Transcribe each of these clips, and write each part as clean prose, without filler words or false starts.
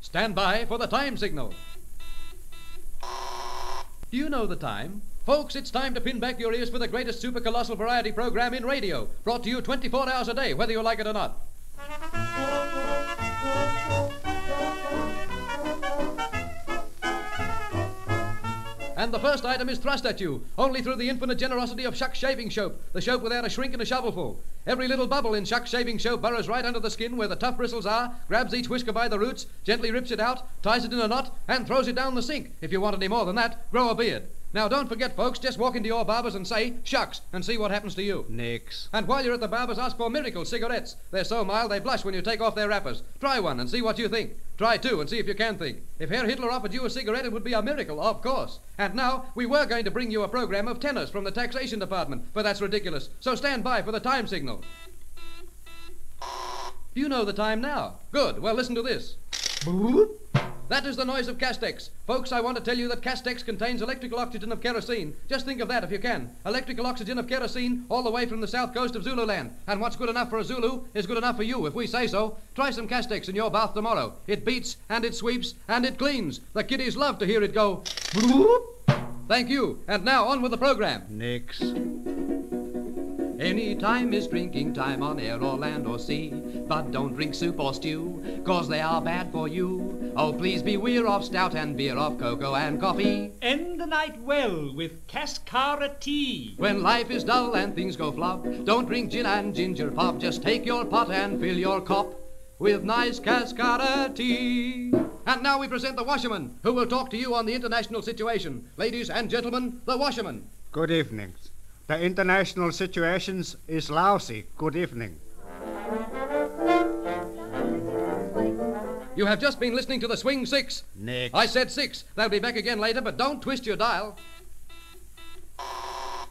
Stand by for the time signal. Do you know the time? Folks, it's time to pin back your ears for the greatest super colossal variety program in radio, brought to you 24 hours a day, whether you like it or not. And the first item is thrust at you, only through the infinite generosity of Shuck's Shaving Soap, the soap without a shrink and a shovelful. Every little bubble in Shuck's Shaving Soap burrows right under the skin where the tough bristles are, grabs each whisker by the roots, gently rips it out, ties it in a knot, and throws it down the sink. If you want any more than that, grow a beard. Now, don't forget, folks, just walk into your barber's and say, shucks, and see what happens to you. Nix. And while you're at the barber's, ask for Miracle cigarettes. They're so mild they blush when you take off their wrappers. Try one and see what you think. Try two and see if you can think. If Herr Hitler offered you a cigarette, it would be a miracle, of course. And now, we were going to bring you a program of tenors from the taxation department, but that's ridiculous. So stand by for the time signal. Do you know the time now? Good. Well, listen to this. That is the noise of Castex. Folks, I want to tell you that Castex contains electrical oxygen of kerosene. Just think of that if you can. Electrical oxygen of kerosene all the way from the south coast of Zululand. And what's good enough for a Zulu is good enough for you, if we say so. Try some Castex in your bath tomorrow. It beats, and it sweeps, and it cleans. The kiddies love to hear it go. Thank you. And now, on with the program. Nix. Any time is drinking time on air or land or sea. But don't drink soup or stew, 'cause they are bad for you. Oh, please beware of stout and beer, of cocoa and coffee. End the night well with Cascara tea. When life is dull and things go flop, don't drink gin and ginger pop. Just take your pot and fill your cop with nice Cascara tea. And now we present the washerman, who will talk to you on the international situation. Ladies and gentlemen, the washerman. Good evening. The international situation is lousy. Good evening. You have just been listening to the Swing 6. Nix. I said 6. They'll be back again later, but don't twist your dial.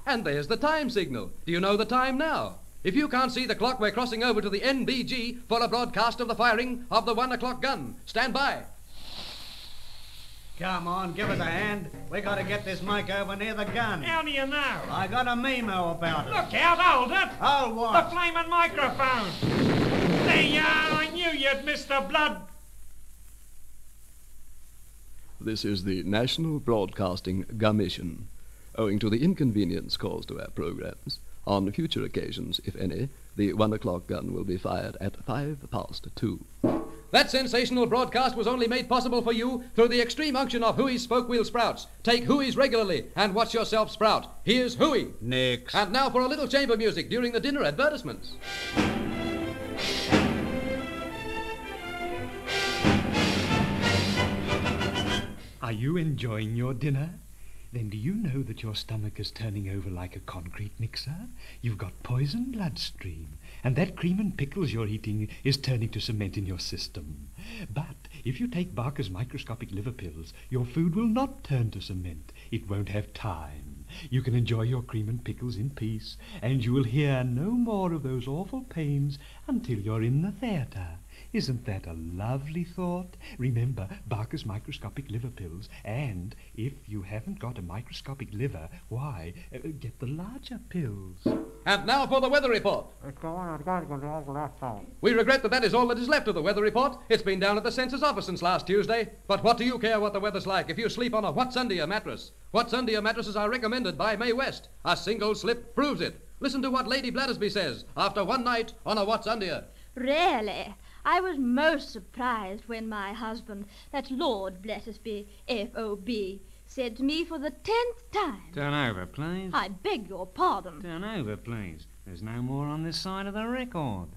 And there's the time signal. Do you know the time now? If you can't see the clock, we're crossing over to the NBG for a broadcast of the firing of the 1 o'clock gun. Stand by. Come on, give us a hand. We gotta get this mic over near the gun. How do you know? I got a memo about it. Look out, hold it! Oh, The what? flaming microphone! There you are, I knew you'd miss the blood. This is the National Broadcasting Commission. Owing to the inconvenience caused to our programs, on future occasions, if any, the 1 o'clock gun will be fired at 2:05. That sensational broadcast was only made possible for you through the extreme unction of Hooey's spoke wheel sprouts. Take Hooey's regularly and watch yourself sprout. Here's Hooey. Nix. And now for a little chamber music during the dinner advertisements. Are you enjoying your dinner? Then do you know that your stomach is turning over like a concrete mixer? You've got poison bloodstream, and that cream and pickles you're eating is turning to cement in your system. But if you take Barker's microscopic liver pills, your food will not turn to cement. It won't have time. You can enjoy your cream and pickles in peace, and you will hear no more of those awful pains until you're in the theatre. Isn't that a lovely thought? Remember, Barker's microscopic liver pills, and if you haven't got a microscopic liver, why, get the larger pills. And now for the weather report. We regret that is all that is left of the weather report. It's been down at the census office since last Tuesday. But what do you care what the weather's like if you sleep on a What's Under Your mattress? What's Under Your mattresses are recommended by Mae West. A single slip proves it. Listen to what Lady Blattersby says after one night on a What's Under You. Really? I was most surprised when my husband, that's Lord Blattersby, F.O.B., said to me for the 10th time, Turn over, please. I beg your pardon. Turn over, please. There's no more on this side of the record.